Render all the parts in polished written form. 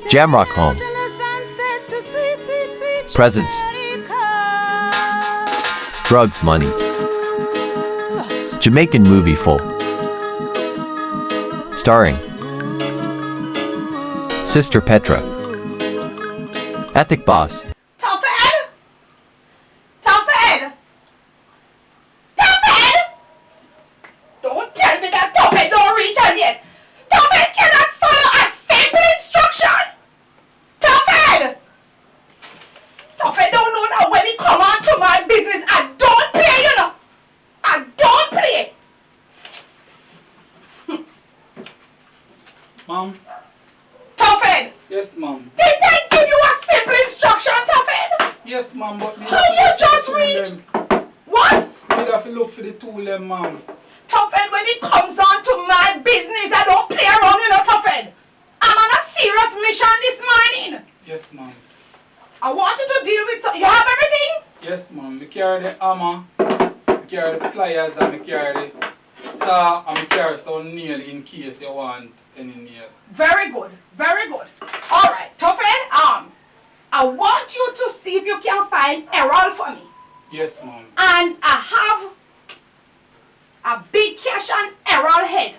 Jamrock home. Presents. Drugs, money. Jamaican movie full. Starring Sister Petra. Ethic boss. Tuffhead! Tuffhead! Tuffhead! Don't tell me that Tuffhead don't reach us yet! Tuffhead cannot follow a simple instruction! Tuffhead! Tuffhead don't know that when he come on to my business, I don't play, you know! I don't play! Mom? Tuffhead! Yes, Mom. Did I give you a simple instruction, Tuffhead? Yes, Mom, but me How you just read? What? Me have to look for the tool, Mom. Tuffhead, when it comes on to my business, I don't play around, you know, Tuffhead. I'm on a serious mission this morning. Yes, Mom. I want you to deal with... You have everything? Yes, Mom. Me carry the hammer, me carry the pliers, and me carry the saw, and me carry some nail in case you want any nail. Very good. Very good. All right, Tuffhead, I want you to see if you can find Errol for me. Yes, Mom. And I have a big cash on Errol head.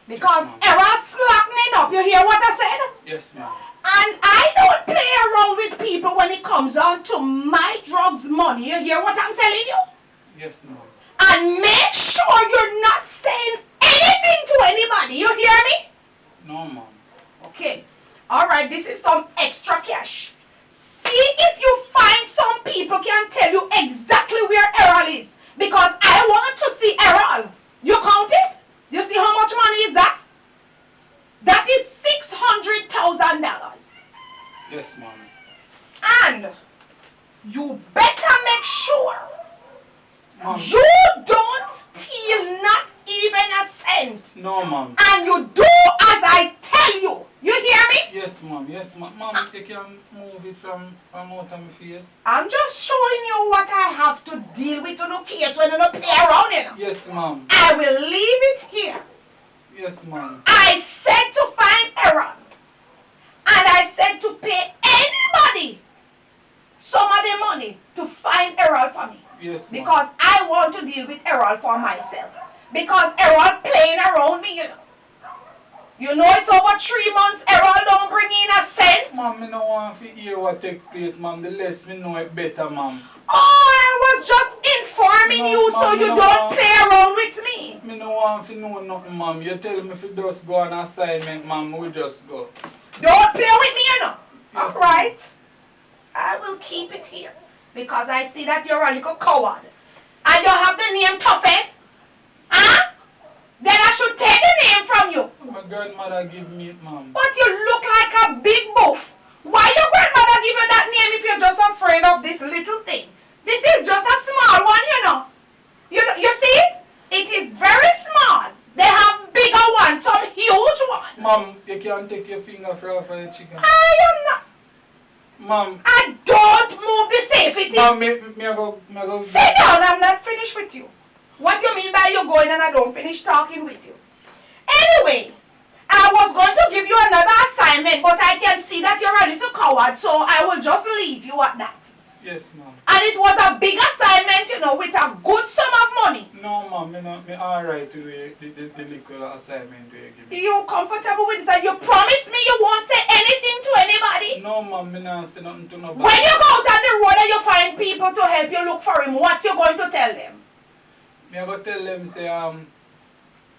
Because Yes, Errol slackening up. You hear what I said? Yes, Mom. And I don't play around with people when it comes on to my drugs money. You hear what I'm telling you? Yes, Mom. And make sure you're not saying anything to anybody. You hear me? No, Mom. Okay. All right, this is some extra cash. See if you find some people can tell you exactly where Errol is. Because I want to see Errol. You count it? You see how much money is that? That is $600,000. Yes, Mom. And you better make sure Mom. you don't steal not even a cent. No, Mom. And you do as I tell you. You hear me? Yes, Mom. Yes, Mom. Mom, you can move it from out of my face. I'm just showing you what I have to deal with in the case when you don't play around it. Yes, Mom. I will leave it here. Yes, Mom. I said to find Aaron. And I said to pay anybody some of the money to find Errol for me. Yes, Mom. Because I want to deal with Errol for myself. Because Errol playing around me, you know. You know it's over 3 months, Errol don't bring in a cent. Mom, me no want to hear what take place, Mom. The less me know it better, Mom. Oh, I was just informing you so Mom, you don't play around with me. Me no want to know nothing, Mom. You tell me if you just go on assignment, Mom, we just go. Don't play with me, you know. Yes, Alright. I will keep it here. Because I see that you're a little coward. And you have the name Tuffhead. Huh? Then I should take the name from you. My grandmother give me it, Mom. But you look like a big boof. Why your grandmother give you that name if you're just afraid of this little thing? This is just a small one, you know. You see it? It is very small. They have bigger ones, some huge ones. Mom, you can't take your finger off of the chicken. I am not. Mom. I don't move the safety. Mom, me go. Sit down, I'm not finished with you. What do you mean by you going and I don't finish talking with you? Anyway, I was going to give you another assignment, but I can see that you're a little coward, so I will just leave you at that. Yes, Mom. And it was a big assignment, you know, with a good sum of money. No, Mom, me alright with the little assignment you give me. You comfortable with this? And you promise me you won't say anything to anybody? No, Mom, me not say nothing to nobody. When you go out on the road and you find people to help you look for him, what you going to tell them? Me go tell them say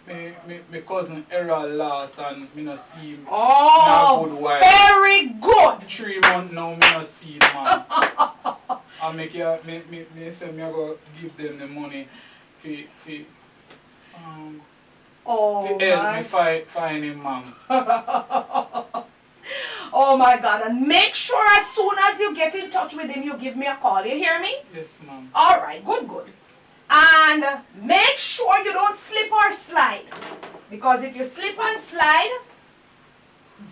my cousin Errol lost and me not see him. Oh, good while. very good. 3 months now me not see him, man. And me say me go give them the money for Oh, help me find him, Mom. Oh my God, and make sure as soon as you get in touch with him, you give me a call. You hear me? Yes, Mom. All right, good. And make sure you don't slip or slide. Because if you slip and slide,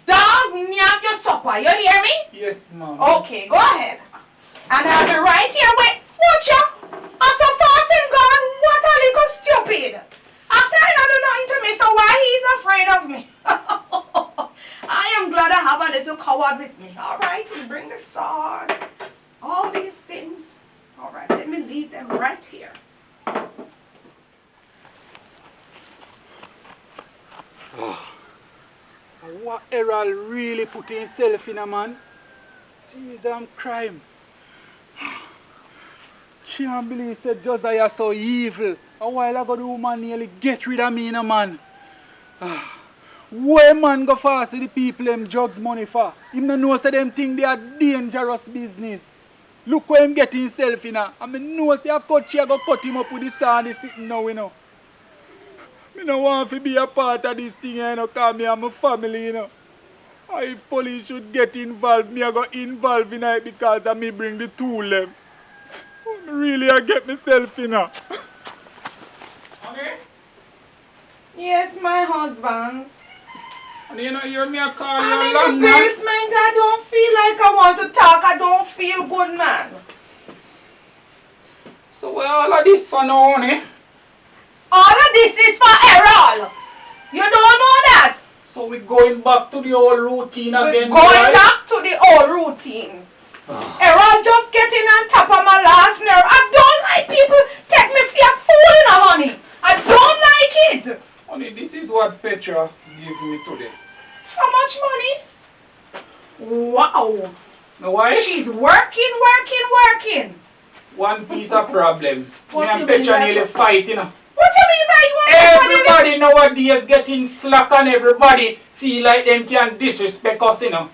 dog nyam your supper. You hear me? Yes, Mom. Okay, go ahead. And I'll be right here. Wait, watch ya. I'm so fast and gone. What a little stupid. After I don't do nothing to me, so why he's afraid of me? I am glad I have a little coward with me. All right, we bring the sword. All these things. All right, let me leave them right here. What Errol really put himself in a man? Jeez, I'm crying. Can't believe said Josiah so evil. A while ago the woman nearly get rid of me in a man. Where man go fast to the people them drugs money for? Him no know say them think they are dangerous business. Look where him get himself in a. And me know say a cut chair go cut him up with the sand sitting now, you know. Me no want to be a part of this thing, you know, because me and my family, you know. If police should get involved, me I go involved in it because of me bring the tool them. Really, I get myself in it. Honey? Yes, my husband. Honey, you know, you hear me I call you I'm in long the now. basement. I don't feel like I want to talk. I don't feel good, man. So where all of this for now, honey? All of this is for Errol. You don't know that? So we going back to the old routine We're again, going right? back to the old routine. Errol just getting on top of my last nerve. I don't like people take me for a fool, you know, honey. I don't like it. Honey, this is what Petra gave me today. So much money. Wow. Now why? She's working. One piece of problem. What Me and you mean Petra by nearly that? fighting. What you mean by you want to Everybody nowadays getting slack and everybody feel like them can disrespect us, you know.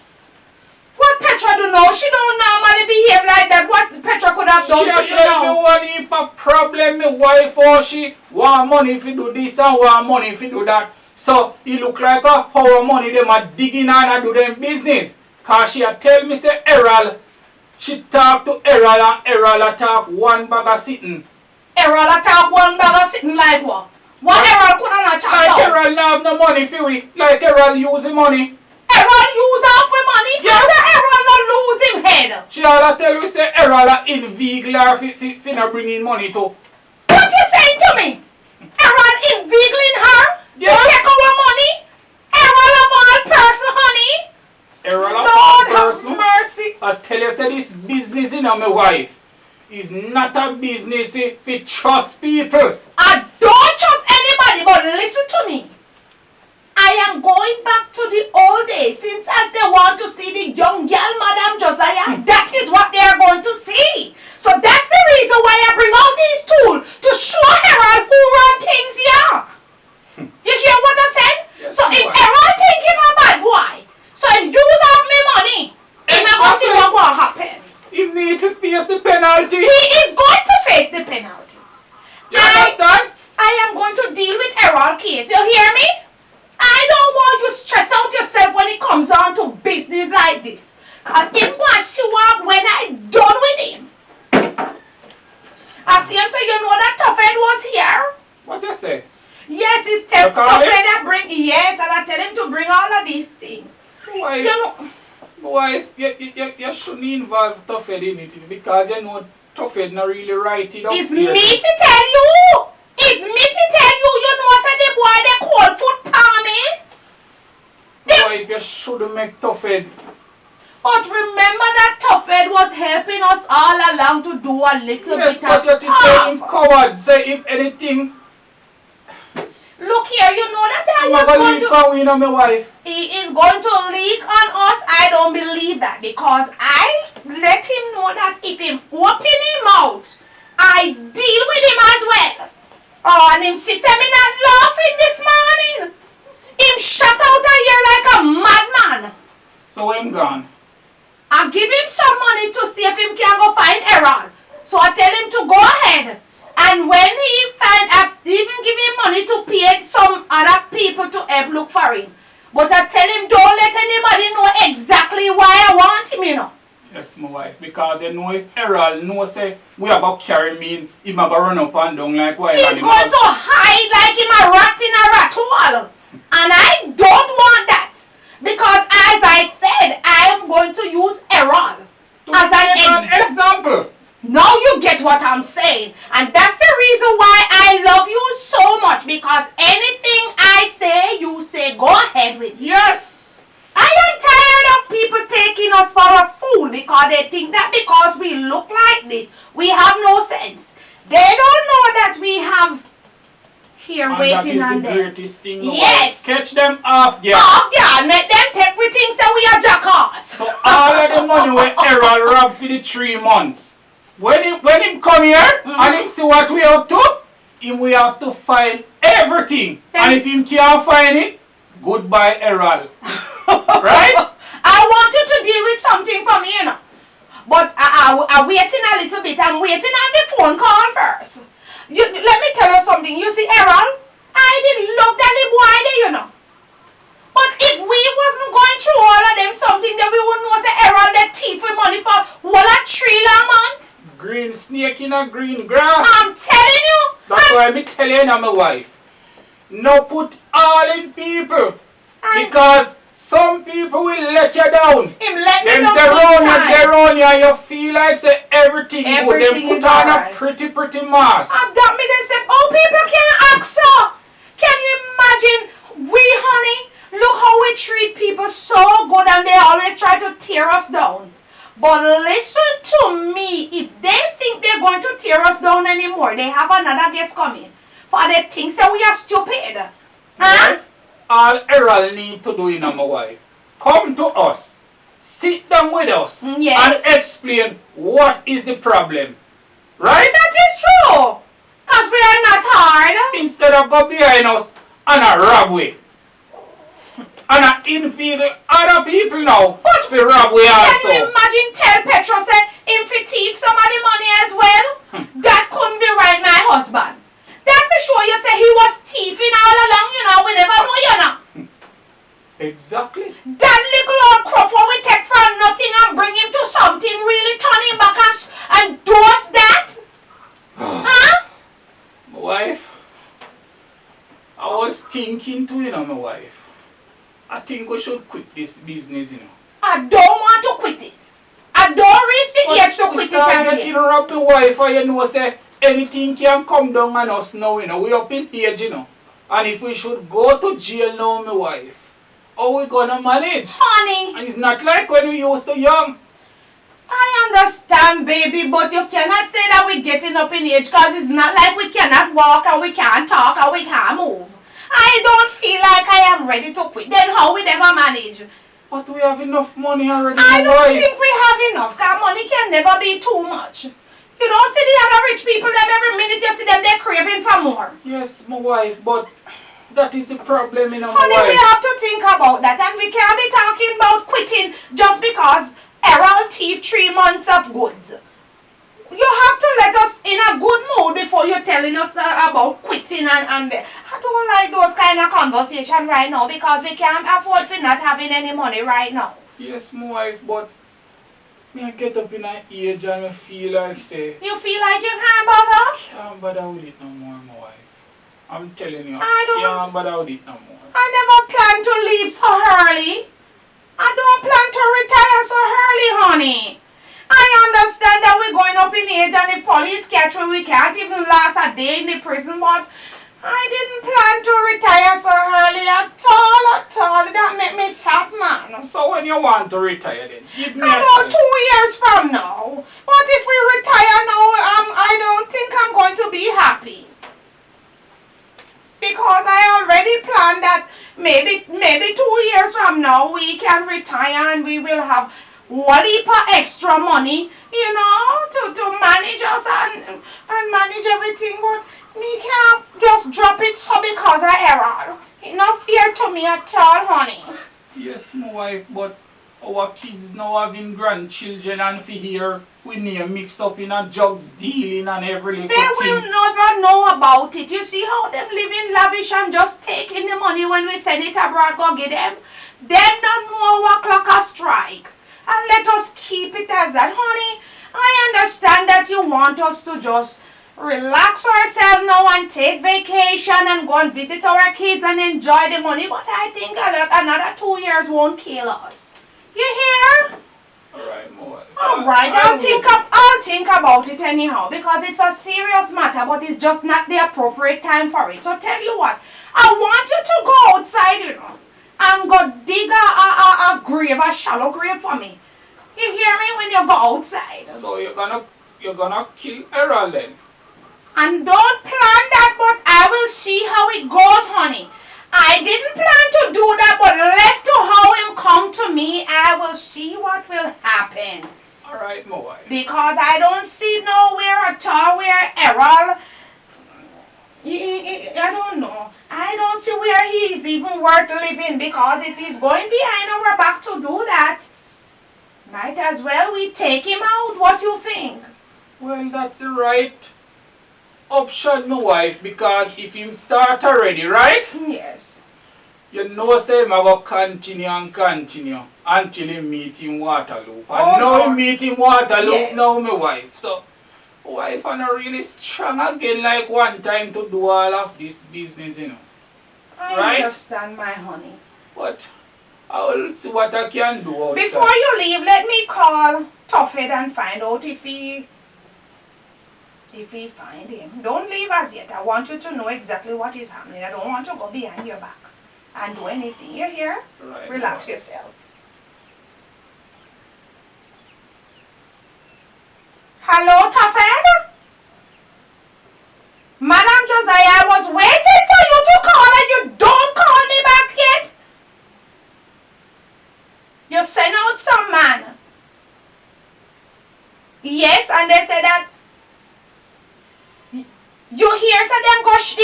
What Petra do now? She don't normally behave like that. What Petra could have done She to you tell me now? what if a problem my wife or she want money if you do this and want money if you do that. So it look like a power money them are digging on and do them business. Cause she a tell me say Errol, she talk to Errol and Errol a talk one bag of sitting. Errol attack one bag of sitting like what? What Errol could not chat Like now? Errol not have no money for we. Like Errol use the money. Errol use half with money? Yes. So Errol not lose him head. She all a tell me say Errol a inveigle her fi not bring in money too. What you saying to me? Errol inveigling her? Yes. To take our money? Errol of all person, honey? Errol a Lord person. have mercy. I tell you say this business in my wife is not a business if you trust people. I don't trust anybody, but listen to me. I am going back to the old days, since as they want to see the young girl, Madam Josiah, that is what they are going to see. So that's the reason why I bring out these tools, to show Errol who run things here. You hear what I said? Yes, so if boy. Errol think him a bad boy, so if use up me money, him not gonna see what will happen. You need to face the penalty. He is going to face the penalty. You understand? I am going to deal with Errol case. You hear me? I don't want you stress out yourself when it comes on to business like this. Because him going to show up when I done with him. I see him so you know that Tuffhead was here. What you say? Yes, it's Tuffhead call him? that bring, yes, and I tell him to bring all of these things. Why? You know, Why? You shouldn't involve Tuffhead in it because you know Tuffhead not really right it up. it's me to tell you. It's me to tell you. You know, say the boy they cold foot palm me. Why you should make Tuffhead? But remember that Tuffhead was helping us all along to do a little Yes, bit but of you say him stuff. coward. Say if anything, Look here, you know that I I'm was gonna going leave to... Kawin on my wife. He is going to leak on us. I don't believe that because I let him know that if him open him out, I deal with him as well. Oh, and him sister me not laughing this morning. Him shut out of here like a madman. So I'm gone. I give him some money to see if him can go find Errol. So I tell him to go ahead. And when he find, I even give him money to pay some other people to help look for him. But I tell him don't let anybody know exactly why I want him, you know. Yes, my wife. Because you know if Errol know say we are about carry me, he might run up and down like wild He's animal. going to hide like him a rat in a rat hole. And I don't want that. Because as I said, I am going to use Errol To as make an an example. Now you get what I'm saying. And that's the reason why I love you so much. Because anything I say, you say, go ahead with it. Yes. I because they think that because we look like this, we have no sense. They don't know that we have here And waiting that on is the them. greatest thing. No Yes. way. Catch them off, yeah. Off, yeah, make them take we think that we are jackass. So all of the money we Errol robbed for the 3 months. When him come here and him see what we up to, we have to find everything. And if him can't find it, goodbye Errol. Right? I want you to deal with something for me, you know. But I'm waiting a little bit. I'm waiting on the phone call first. Let me tell you something. You see, Errol, I didn't love that little boy there, you know. But if we wasn't going through all of them something, then we wouldn't know say Errol that thief with money for what a 3 month. Green snake in a green grass. I'm telling you. That's why I'm telling you, my wife. No put all in people. Because some people will let you down. Him let me Them down they're on you, and you feel like say everything good. Everything Them is put on alright. a pretty mask. That me they said, oh, people can't act so. Can you imagine? We, honey, look how we treat people so good and they always try to tear us down. But listen to me, if they think they're going to tear us down anymore, they have another guest coming. For they think that we are stupid. Huh? All Errol need to do, my wife, come to us, sit down with us, Yes. and explain what is the problem. Right? That is true. Because we are not hard. Instead of go behind us and a rob we. And a inveigle other people now for rob we Can also. you imagine tell Petra say him fi thief some of the money as well? That couldn't be right, my husband. That for sure you say he was thieving all along, we never know, Exactly. That little old crop what we take from nothing and bring him to something, really turn him back and do us that? Huh? My wife, I was thinking too, my wife. I think we should quit this business, I don't want to quit it. I don't reach the age to quit it as getting yet. robbed the wife, and say anything can come down on us now, We up in age, And if we should go to jail now, my wife, how we gonna manage? Honey, And it's not like when we used to young. I understand, baby, but you cannot say that we're getting up in age because it's not like we cannot walk and we can't talk and we can't move. I don't feel like I am ready to quit. Then how we never manage? But we have enough money already, I my don't wife. think we have enough because money can never be too much. You don't see the other rich people, them every minute you see them, they're craving for more. Yes, my wife, but that is the problem, my Honey, we wife. have to think about that and we can't be talking about quitting just because Errol thief 3 months of goods. You have to let us in a good mood before you're telling us about quitting and I don't like those kind of conversation right now because we can't afford for not having any money right now. Yes, my wife, but me I get up in an age and I feel like say You feel like you can't bother? can't bother with it no more, my wife. I'm telling you, I don't- can't bother with it no more. I never plan to leave so early. I don't plan to retire so early, honey. I understand that we're going up in age and the police catch we can't even last a day in the prison, but I didn't plan to retire so early at all. That make me sad, man. So when you want to retire then, give me a About time. 2 years from now. But if we retire now, I don't think I'm going to be happy. Because I already planned that maybe 2 years from now we can retire and we will have one heap of extra money, to manage us and manage everything. But me can't just drop it so because of error. It's not fair to me at all, honey. Yes, my wife, but our kids now having grandchildren and for here we need mix up in a drugs dealing and every little They will thing. never know about it. You see how them living lavish and just taking the money when we send it abroad, go get them. Them don't know what clock a strike. And let us keep it as that, honey. I understand that you want us to just relax ourselves now and take vacation and go and visit our kids and enjoy the money. But I think another 2 years won't kill us. You hear? Alright, my wife. Alright, I'll think about it anyhow because it's a serious matter, but it's just not the appropriate time for it. So tell you what, I want you to go outside, and go dig a grave, a shallow grave for me. You hear me when you go outside? So you're gonna kill Errol then? And don't plan that, but I will see how it goes, honey. I didn't plan to do that, but left to how him come to me, I will see what will happen. Alright, my wife. Because I don't see nowhere at all where Errol, I don't know. I don't see where he's even worth living, because if he's going behind our back to do that, might as well we take him out. What you think? Well, that's the right option, my wife, because if him start already, right? Yes. You know, say, him a go continue and continue until he meet him Waterloo. And Oh, now Lord. he meet him Waterloo, Yes. now my wife. So, my wife are not really strong again like one time to do all of this business, you know. I Right? understand, my honey. But I will see what I can do outside. Before you leave, let me call Tuffet and find out if he find him. Don't leave as yet. I want you to know exactly what is happening. I don't want to go behind your back and do anything. You hear? Right, Relax right. yourself. Hello, Tuffet? Madam Josiah, I was waiting for you to call and you don't call me back yet. You sent out some man. Yes, and they said that you hear say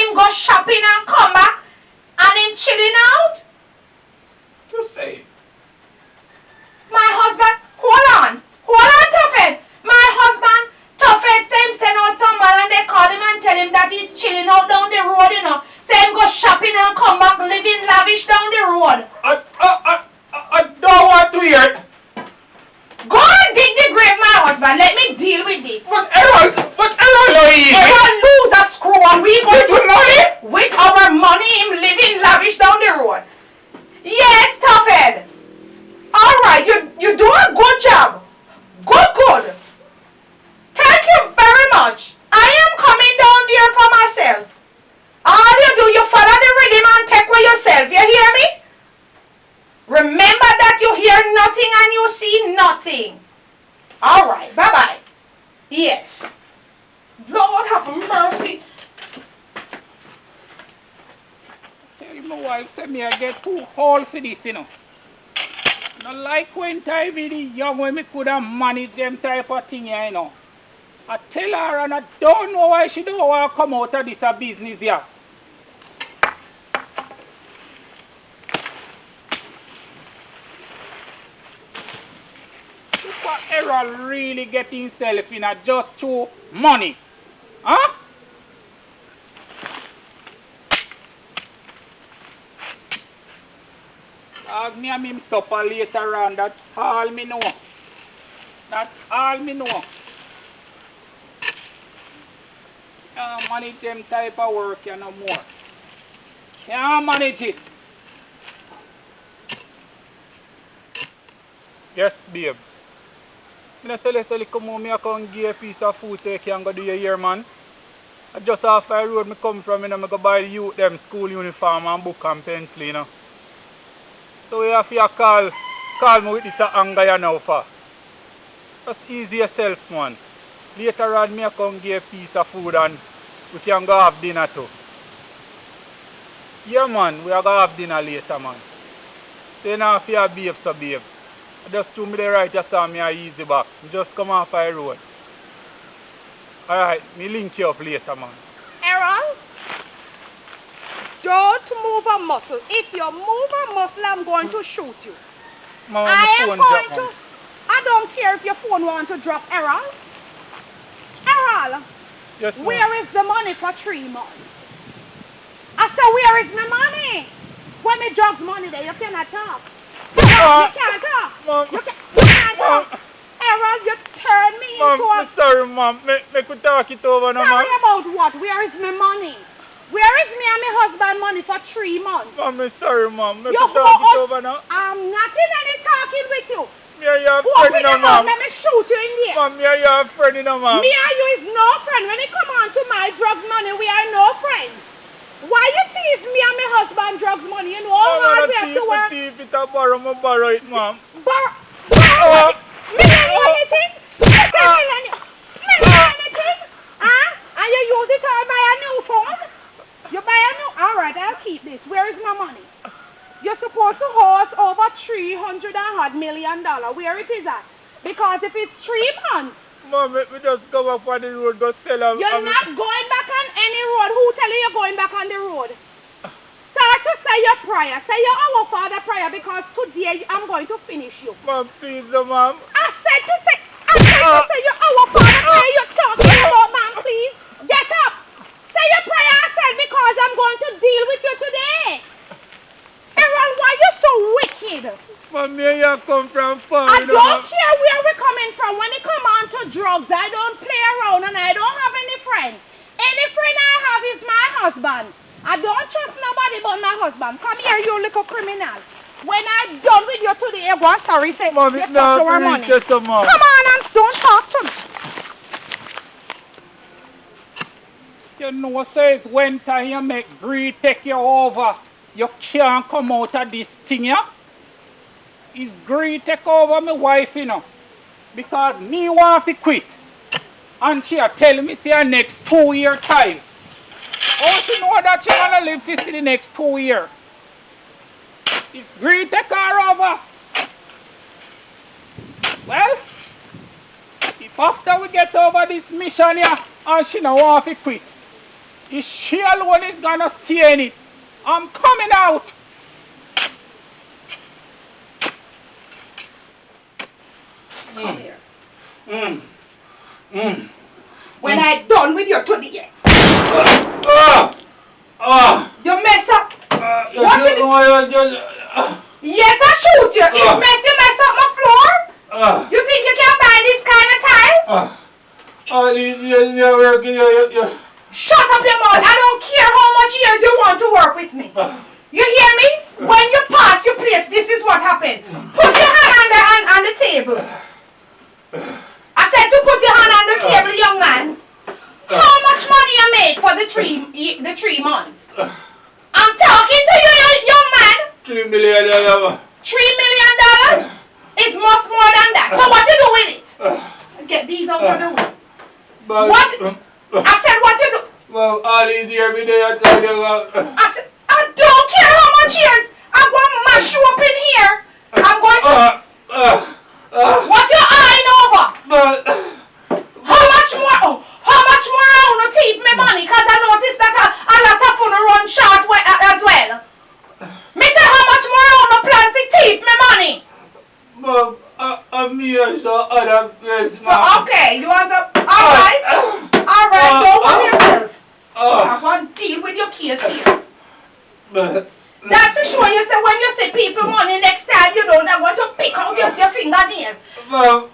him go shopping and come back and him chilling out? Just say. My husband, hold on, Tuffet. My husband, Tuffet, say him send out some man and they call him and tell him that he's chilling out down the road, you know. Say him go shopping and come back living lavish down the road. I don't want to hear it. Go and dig the grave, my husband. Let me deal with this. But Errol no easy. Everyone lose a screw and we go With to money? with our money him living lavish down the road. Yes, Tuffet. Alright, you do a good job. Good. Thank you very much. I am coming down there for myself. All you do, you follow the rhythm and take for yourself. You hear me? Remember that you hear nothing and you see nothing. Alright, bye-bye. Yes. Lord have mercy. Tell my wife say me I get too old for this, you know. Not like when I be the young when me could have managed them type of thing here, you know. I tell her and I don't know why she don't want to come out of this business here. Look what Errol really get himself in just through money. Huh? Dog, me and him supper later on. That's all me know. That's all me know. Can't manage them type of work here no more. Can't manage it. Yes, babes. I tell you, so come home, I come give a piece of food so you can go do your hair, man. I just off the road I come from, you know, I go buy the youth them school uniform and book and pencil, you know. So you have to call me with this anger you now for. Just ease yourself, man. Later on, me I come give a piece of food and we can go have dinner too. Yeah, man, we are going to have dinner later, man. So you know, if you have babes, so babes. Just to me the right, you saw me a easy back. Just come off the road. Alright, me link you up later, man. Errol, don't move a muscle. If you move a muscle, I'm going to shoot you. Mama, I my am phone going drop, to. man. I don't care if your phone want to drop, Errol. Errol, Yes, ma'am. where is the money for 3 months? I said, where is my money? When me drugs money there, you cannot talk. You can't talk. Mom, You can't Mom. talk. Errol, you turn me Mom, into I'm a... sorry, Mom. Make we talk it over now, Sorry Mom. about what? Where is my money? Where is me and my husband money for 3 months? Mom, I'm sorry, Mom. Make we You talk it who- over now. I'm not in any talking with you. Me and you are Open friend your now, mouth, Mom. let me shoot you in there. Mom, me and you are friend now, Mom. Me and you is no friend. When it come on to my drugs money, we are no friends. Why you thief me and my husband drugs money? You know how Mom, hard I'm we have to work. thief it, I borrow it, Mom. Borrow Oh. me $1 million. Where it is at? Because if it's 3 months, Mom, let me just come up on the road, go sell them. you're not going back on any road. Who tell you you're going back on the road? Start to say your prayer. Say your Our Father prayer, because today I'm going to finish you. Mom, please, Mom. I said to say your Our Father prayer. You're talking about, man, please. Get up. Say your prayer, I said, because I'm going to deal with you today. Errol, why you so wicked? Mom, here you come from far. I don't care where we're coming from. When it come on to drugs, I don't play around and I don't have any friend. Any friend I have is my husband. I don't trust nobody but my husband. Come here, you little criminal. When I'm done with you today, you're going sorry, say, Mom, you it's touch not our money. just a mom. Come on and don't talk to me. You know, says when time you make greed take you over, you can't come out of this thing, yeah? It's greed take over my wife, you know. Because me want to quit. And she a tell me, say, next 2 year time. How she know that she wanna live for the next 2 years? It's greed take her over. Well, if after we get over this mission here, and she no want to quit, if she alone is gonna stay in it, I'm coming out. Come here. When I done with you today, you mess up. What you do? Yes, I shoot you. If you mess up my floor, you think you can buy this kind of tile? Shut up your mouth. I don't care how much years you want to work with me. You hear me? When you pass your place, this is what happened. Put your hand on the table. I said to put your hand on the table, young man. How much money you make for the 3 months? I'm talking to you, young man. $3 million. $3 million is much more than that. So what you do with it? Get these out of the way. What? I said what you do? Well, all these years me there tell you I said, I don't care how much years. I'm going to mash you up in here. I'm going to... what you eyeing over? How much more? Oh, how much more I want to take my money? Because I noticed that a lot of fun run short as well. Me say how much more I want to plan to take my money? Mom, I'm here so other place, So, okay, you want to... Alright. Alright, don't worry yourself. I want to deal with your case here. That for sure, you say when you say people money next time, you don't want to pick out your fingernail. Mom,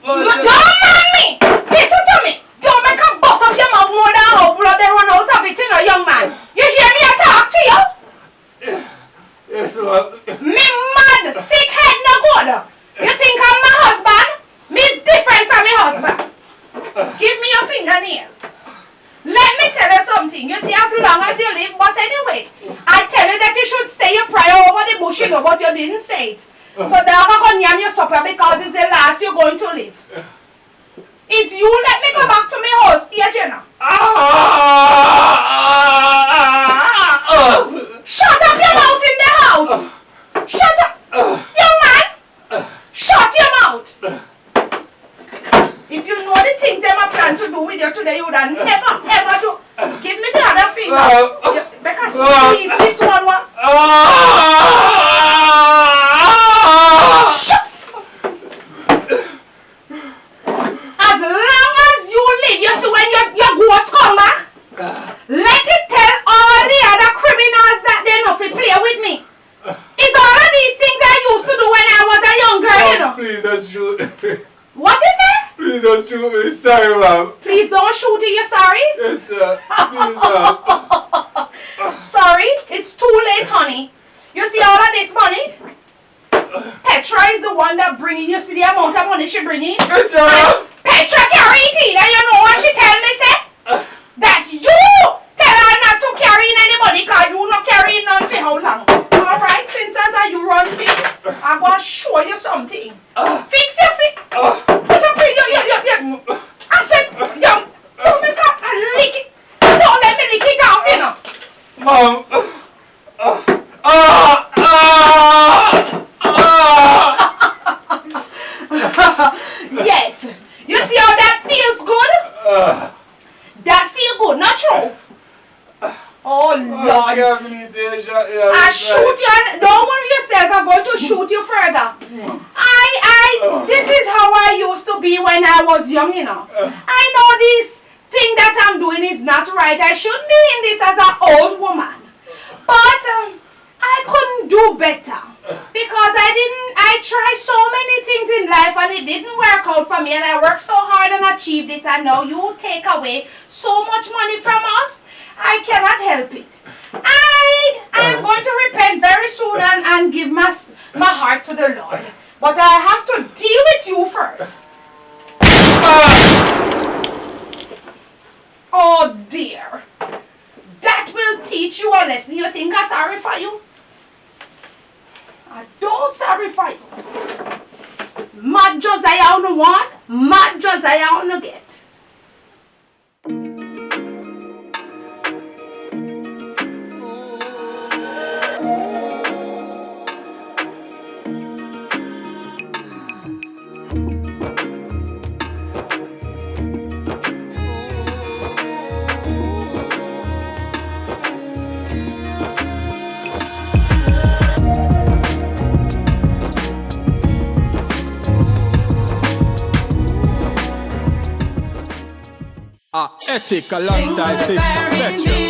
Don't mind me. Listen to me. Don't make a bust up your mouth more than how blood they run out of it, you know, young man. You hear me? I talk to you? Yes, Mom. Me mad, sick head no good. You think I'm my husband? Me's different from my husband. Give me your fingernail. Let me tell you something. You see, as long as you live, but anyway, I tell you that you should say your prayer over the bush, you know, but you didn't say it. So now I'm going to yam your supper because it's the last you're going to live. It's you. Let me go back to my whole stage, you know. Shut up your mouth in the house. Shut up. Young man. Shut your mouth. If you know the things them I plan to do with you today, you would have never, ever do. Give me the other finger. Because please, this one. Shut. As long as you live, you see when your ghost come back, let it tell all the other criminals that they know to play with me. It's all of these things I used to do when I was a young girl, you know. Please don't shoot. What is it? Please don't shoot me. Sorry, Mom. Please don't shoot it, you're sorry? Yes, sir. Please, Mom. Sorry, it's too late, honey. You see all of this money? Petra is the one that bringing you. See the amount of money she bringing? Petra! Petra carry it in. And you know what she tell me, say? That you tell her not to carry in any money because you not carrying none for how long? Alright, since as you run things, I'm going to show you something. Fix your feet. Put up in your I said, don't make up and lick it. Don't let me lick it off, you know. Mom. when I was young, you know. I know this thing that I'm doing is not right. I shouldn't be in this as an old woman. But I couldn't do better. Because I tried so many things in life and it didn't work out for me. And I worked so hard and achieved this. And now you take away so much money from us. I cannot help it. I'm going to repent very soon and give my heart to the Lord. But I have to deal with you first. Oh dear. That will teach you a lesson. You think I'm sorry for you? I don't sorry for you. Mad Josiah on the one, mad Josiah on the get. Ethical lifestyle system, PETRA.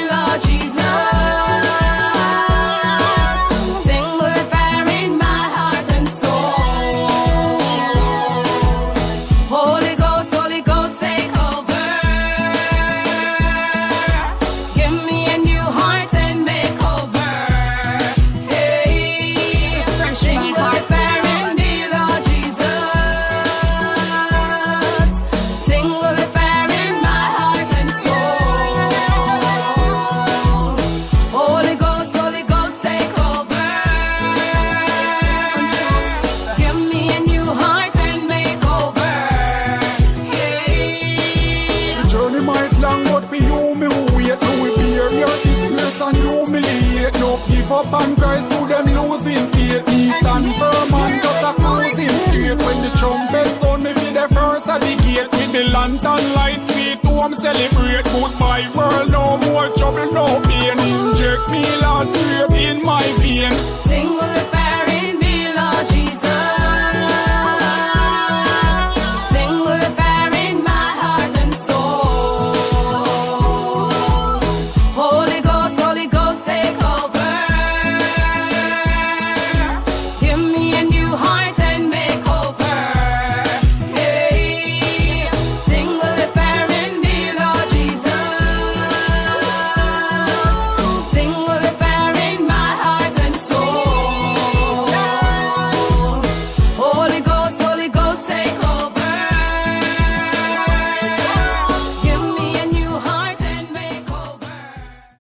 Give up on Christ, who them losing faith. Me stand firm and just a cruising straight. When the trumpet sound, me be the first at the gate. With the lantern lights, we to celebrate.